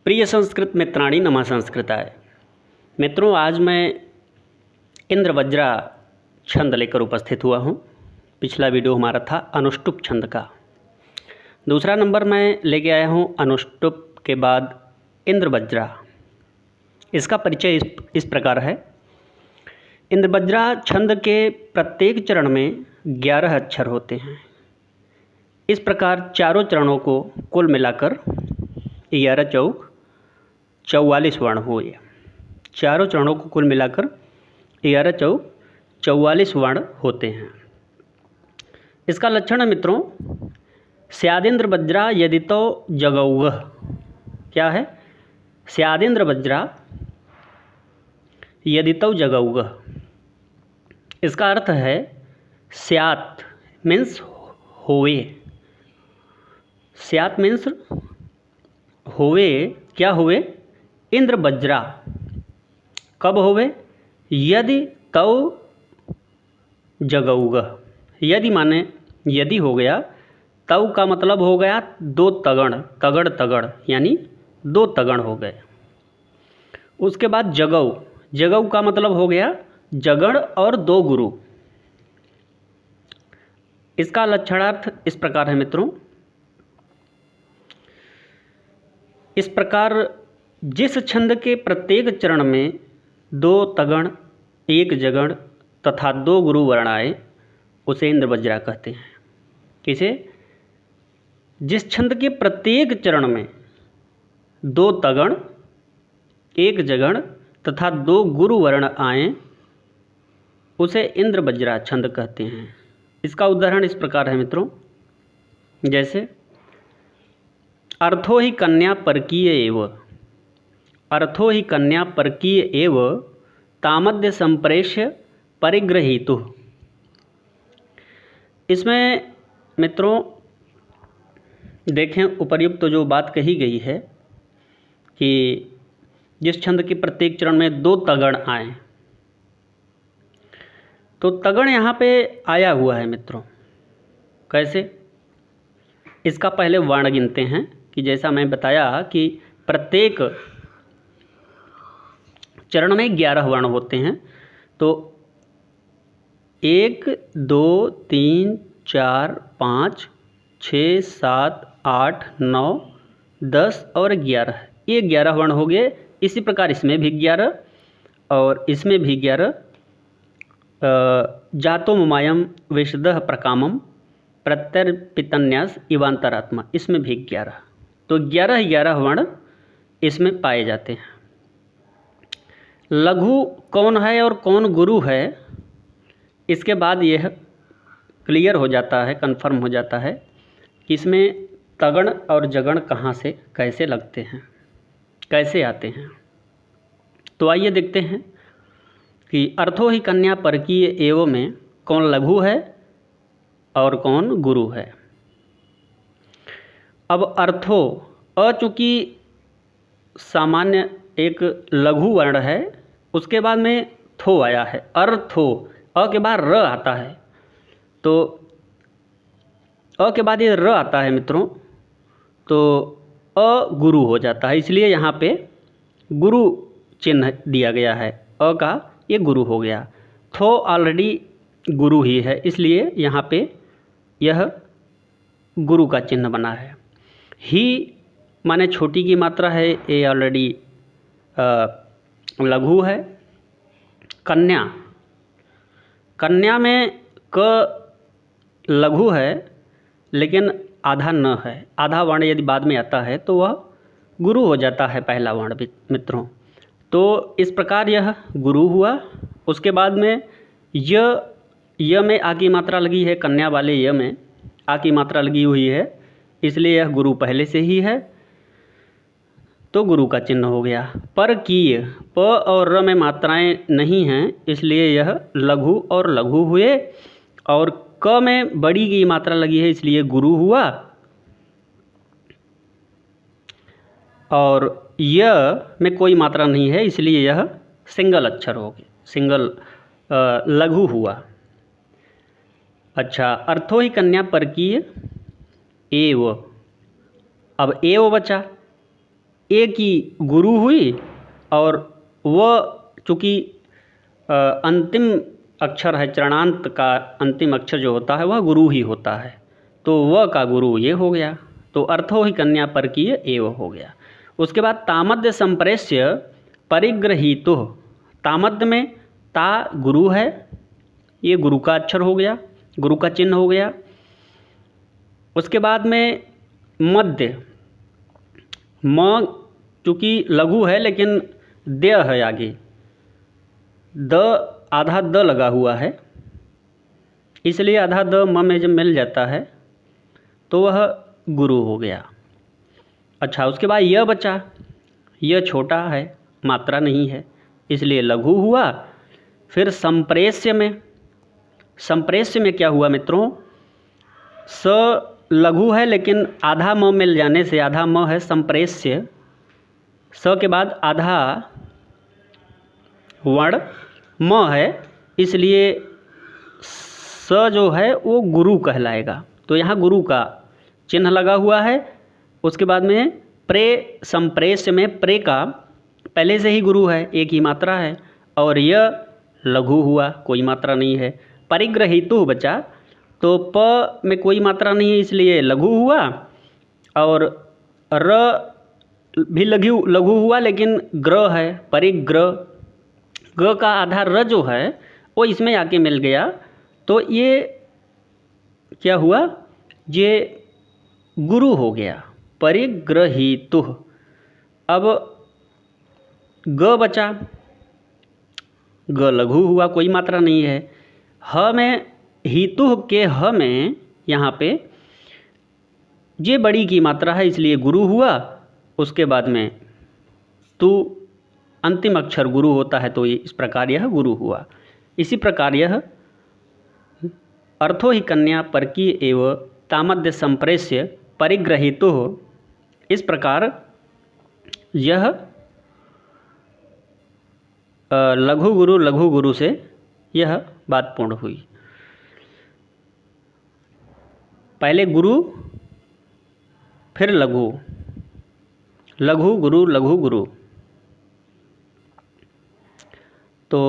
प्रिय संस्कृत मित्राणि नमः संस्कृताय। मित्रों, आज मैं इंद्रवज्रा छंद लेकर उपस्थित हुआ हूँ। पिछला वीडियो हमारा था अनुष्टुप छंद का। दूसरा नंबर मैं लेके आया हूँ अनुष्टुप के बाद इंद्रवज्रा। इसका परिचय इस प्रकार है। इंद्रवज्रा छंद के प्रत्येक चरण में 11 अक्षर होते हैं। इस प्रकार चारों चरणों को कुल मिलाकर 11 चौक 44 वर्ण हुए। चारों चरणों को कुल मिलाकर 11 चौक 44 वर्ण होते हैं। इसका लक्षण है मित्रों, स्यादेंद्र वज्रा यदितो जगौगः। क्या है? स्यादेंद्र वज्रा यदितो जगौगः। इसका अर्थ है स्यात् मीन्स होवे। स्यात् मीन्स होवे। क्या होवे? इंद्र वज्रा कब होवे? यदि तौ जगौगः। यदि माने यदि हो गया, तौ का मतलब हो गया दो तगड़, तगड़ तगड़ यानी दो तगड़ हो गए। उसके बाद जगौ, जगौ का मतलब हो गया जगड़ और दो गुरु। इसका लक्षणार्थ इस प्रकार है मित्रों। इस प्रकार जिस छंद के प्रत्येक चरण में 2 तगण, 1 जगण तथा 2 गुरु वर्ण आए उसे इंद्रवज्रा कहते हैं। किसे? जिस छंद के प्रत्येक चरण में 2 तगण, 1 जगण तथा 2 गुरु वर्ण आए उसे इंद्रवज्रा छंद कहते हैं। इसका उदाहरण इस प्रकार है मित्रों, जैसे अर्थो ही कन्या परकीय एव, अर्थो ही कन्या परकीय एव तामद्य संप्रेष्य परिग्रहीतु। इसमें मित्रों देखें, उपर्युक्त जो बात कही गई है कि जिस छंद के प्रत्येक चरण में 2 तगण आए, तो तगण यहाँ पे आया हुआ है मित्रों। कैसे? इसका पहले वर्ण गिनते हैं कि जैसा मैं बताया कि प्रत्येक चरण में 11 वर्ण होते हैं। तो 1 2 3 4 5 6 7 8 9 10 और 11, ये 11 वर्ण हो गए। इसी प्रकार इसमें भी 11 और इसमें भी 11। जातो ममायम विशदः प्रकामम प्रत्यर्पितन्यास इवांतरात्मा, इसमें भी 11। तो 11 वर्ण इसमें पाए जाते हैं। लघु कौन है और कौन गुरु है, इसके बाद यह क्लियर हो जाता है, कन्फर्म हो जाता है कि इसमें तगण और जगण कहाँ से कैसे लगते हैं, कैसे आते हैं। तो आइए देखते हैं कि अर्थो ही कन्या परकीय एव में कौन लघु है और कौन गुरु है। अब अर्थो, अ चूँकि सामान्य एक लघु वर्ण है, उसके बाद में थो आया है, अर्थो। अ के बाद र आता है, तो अ के बाद ये र आता है मित्रों, तो अ गुरु हो जाता है। इसलिए यहाँ पे गुरु चिन्ह दिया गया है। अ का ये गुरु हो गया। थो ऑलरेडी गुरु ही है, इसलिए यहाँ पे यह गुरु का चिन्ह बना है। ही माने छोटी की मात्रा है, ये ऑलरेडी लघु है। कन्या, कन्या में क लघु है लेकिन आधा न है। आधा वर्ण यदि बाद में आता है तो वह गुरु हो जाता है, पहला वर्ण मित्रों। तो इस प्रकार यह गुरु हुआ। उसके बाद में य में आ की मात्रा लगी है, कन्या वाले य में आ की मात्रा लगी हुई है, इसलिए यह गुरु पहले से ही है, तो गुरु का चिन्ह हो गया। पर कीय, प और र में मात्राएं नहीं हैं, इसलिए यह लघु और लघु हुए। और क में बड़ी की मात्रा लगी है, इसलिए गुरु हुआ। और य में कोई मात्रा नहीं है, इसलिए यह सिंगल अक्षर हो गया, सिंगल लघु हुआ। अच्छा, अर्थो ही कन्या परकीय एव। अब एव बचा, ए की गुरु हुई और वह चूँकि अंतिम अक्षर है, चरणांत का अंतिम अक्षर जो होता है वह गुरु ही होता है, तो व का गुरु ये हो गया, तो अर्थो ही कन्या परकीय एव हो गया। उसके बाद तामद्य संप्रेष्य परिग्रहीतो, तामद्य में ता गुरु है, ये गुरु का अक्षर हो गया, गुरु का चिन्ह हो गया। उसके बाद में मध्य, म चूँकि लघु है लेकिन द है आगे, द आधा द लगा हुआ है, इसलिए आधा द म में जब मिल जाता है तो वह गुरु हो गया। अच्छा, उसके बाद यह बचा, यह छोटा है, मात्रा नहीं है, इसलिए लघु हुआ। फिर संप्रेष्य में, संप्रेष्य में क्या हुआ मित्रों, स लघु है लेकिन आधा म मिल जाने से, आधा म है संप्रेष्य, स के बाद आधा वर्ण म है, इसलिए स जो है वो गुरु कहलाएगा, तो यहाँ गुरु का चिन्ह लगा हुआ है। उसके बाद में प्रे, संप्रेष्य में प्रे का पहले से ही गुरु है, एक ही मात्रा है, और यह लघु हुआ, कोई मात्रा नहीं है। परिग्रहीतु बचा, तो प में कोई मात्रा नहीं है इसलिए लघु हुआ, और र भी लघु हुआ लेकिन ग्र है, परिग्रह, ग का आधार र जो है वो इसमें आके मिल गया, तो ये क्या हुआ, ये गुरु हो गया, परिग्रहीतु। अब ग बचा, ग लघु हुआ, कोई मात्रा नहीं है। ह में हितु के ह में यहाँ पे ये बड़ी की मात्रा है इसलिए गुरु हुआ। उसके बाद में तू अंतिम अक्षर गुरु होता है, तो इस प्रकार यह गुरु हुआ। इसी प्रकार यह अर्थो ही कन्या परकीय एवं तामद्य संप्रेष्य परिग्रहीतो हो, इस प्रकार यह लघु गुरु से यह बात पूर्ण हुई। पहले गुरु फिर लघु, लघु गुरु, तो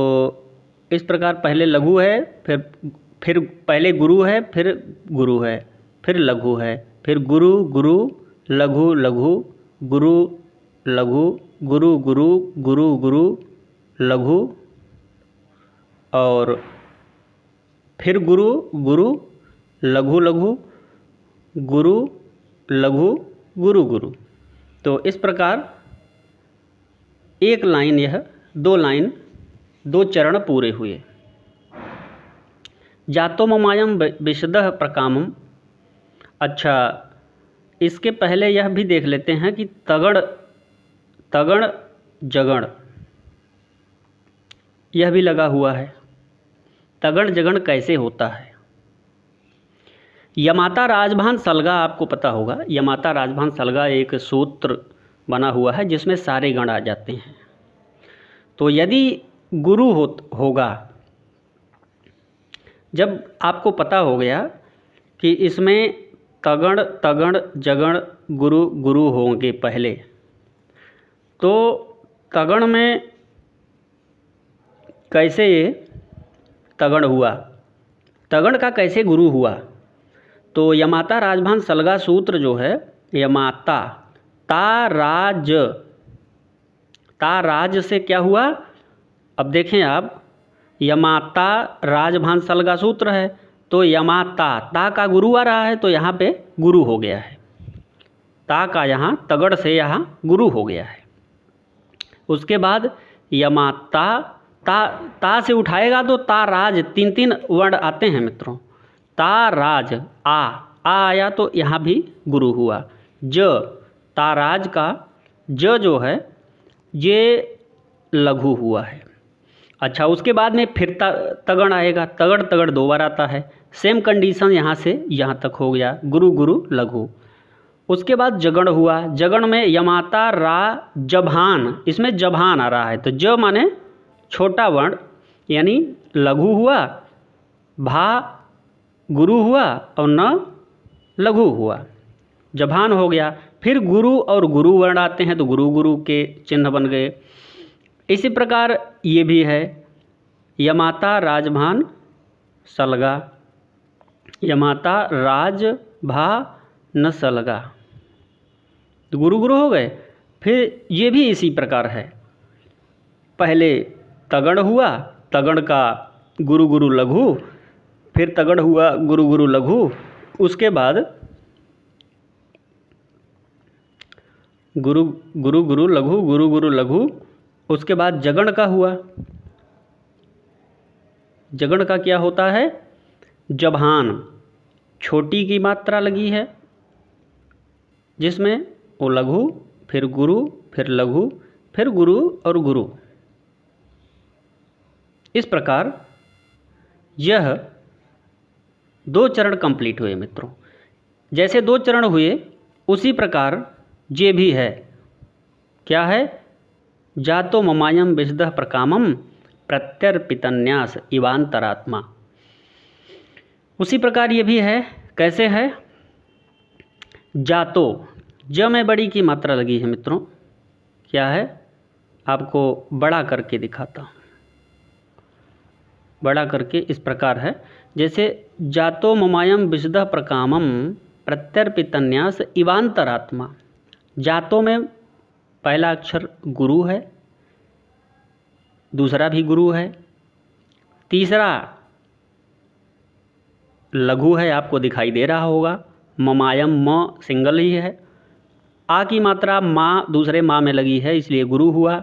इस प्रकार पहले लघु है, फिर पहले गुरु है, फिर गुरु है, फिर लघु है, फिर गुरु गुरु लघु लघु गुरु लघु गुरु गुरु गुरु गुरु लघु, और फिर गुरु गुरु लघु लघु गुरु लघु गुरु गुरु। तो इस प्रकार एक लाइन, यह दो लाइन, दो चरण पूरे हुए। जातो ममायम विशदः प्रकामम। अच्छा, इसके पहले यह भी देख लेते हैं कि तगड़ तगड़ जगण यह भी लगा हुआ है। तगड़ जगण कैसे होता है? यमाता राजभान सलगा, आपको पता होगा, यमाता राजभान सलगा एक सूत्र बना हुआ है जिसमें सारे गण आ जाते हैं। तो यदि गुरु होगा, जब आपको पता हो गया कि इसमें तगण तगण जगण गुरु गुरु होंगे पहले, तो तगण में कैसे ये तगण हुआ, तगण का कैसे गुरु हुआ? तो यमाता राजभान सलगा सूत्र जो है, यमाता ताराज से क्या हुआ? अब देखें आप, यमाता राजभान सलगा सूत्र है, तो यमाता ता का गुरु आ रहा है, तो यहाँ पे गुरु हो गया है, ता का यहाँ तगड़ से यहाँ गुरु हो गया है। उसके बाद यमाता ता से उठाएगा तो ताराज, तीन तीन वर्ण आते हैं मित्रों। ताराज आ आया तो यहाँ भी गुरु हुआ। ज ताराज का ज जो है ये लघु हुआ है। अच्छा, उसके बाद में फिर तगण आएगा, तगड़ तगड़ दो बार आता है, सेम कंडीशन यहाँ से यहाँ तक हो गया, गुरु गुरु लघु। उसके बाद जगण हुआ, जगण में यमाता रा जभान, इसमें जभान आ रहा है, तो ज माने छोटा वर्ण यानी लघु हुआ, भा गुरु हुआ और न लघु हुआ, जभान हो गया। फिर गुरु और गुरु वर्ण आते हैं तो गुरु गुरु के चिन्ह बन गए। इसी प्रकार ये भी है यमाता राजभान सलगा, यमाता राज भा न सलगा, तो गुरु गुरु हो गए। फिर ये भी इसी प्रकार है, पहले तगड़ हुआ, तगड़ का गुरु गुरु लघु, फिर तगड़ हुआ गुरु गुरु लघु, उसके बाद गुरु गुरु गुरु लघु, गुरु गुरु लघु, उसके बाद जगण का हुआ। जगण का क्या होता है? जभान छोटी की मात्रा लगी है जिसमें वो लघु, फिर गुरु, फिर लघु, फिर गुरु और गुरु। इस प्रकार यह 2 चरण कंप्लीट हुए मित्रों। जैसे 2 चरण हुए उसी प्रकार ये भी है। क्या है? जातो ममायम विशदः प्रकामम प्रत्यर्पितन्यास इवांतरात्मा। उसी प्रकार ये भी है। कैसे है? जातो, ज में बड़ी की मात्रा लगी है मित्रों। क्या है? आपको बड़ा करके दिखाता हूँ। बड़ा करके इस प्रकार है, जैसे जातो ममायम विशदः प्रकामम प्रत्यर्पितन्यास इवांतरात्मा। जातो में पहला अक्षर गुरु है, दूसरा भी गुरु है, तीसरा लघु है, आपको दिखाई दे रहा होगा। ममायम म सिंगल ही है। आ की मात्रा माँ दूसरे माँ में लगी है इसलिए गुरु हुआ।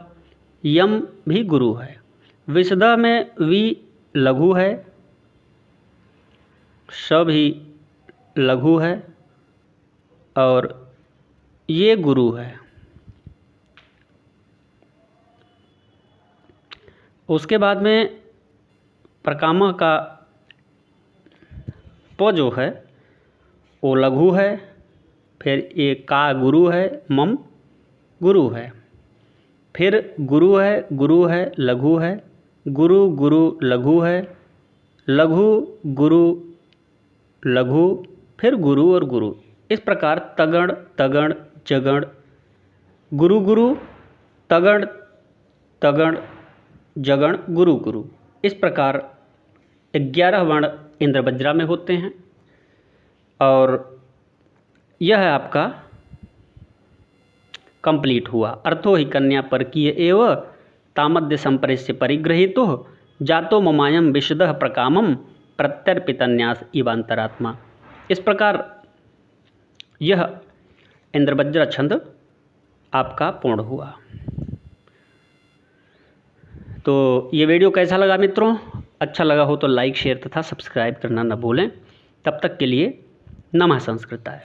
यम भी गुरु है। विशदा में वी लघु है, स भी लघु है और ये गुरु है। उसके बाद में प्रकामा का प जो है वो लघु है, फिर ये का गुरु है, मम गुरु है, फिर गुरु है, लघु है, गुरु गुरु लघु है, लघु गुरु लघु, फिर गुरु और गुरु। इस प्रकार तगण तगण जगण, गुरु गुरु, तगण तगण जगण, गुरु गुरु। इस प्रकार 11 वर्ण इंद्रवज्रा में होते हैं। और यह आपका कंप्लीट हुआ। अर्थो ही कन्या परकीय एव तामद्य संपरिस्य परिग्रहीतो जातो ममायम विशदः प्रकामम प्रत्यर्पितन्यास इवांतरात्मा। इस प्रकार यह इंद्रवज्रा छंद आपका पूर्ण हुआ। तो ये वीडियो कैसा लगा मित्रों? अच्छा लगा हो तो लाइक शेयर तथा सब्सक्राइब करना न भूलें। तब तक के लिए नमः संस्कृताय।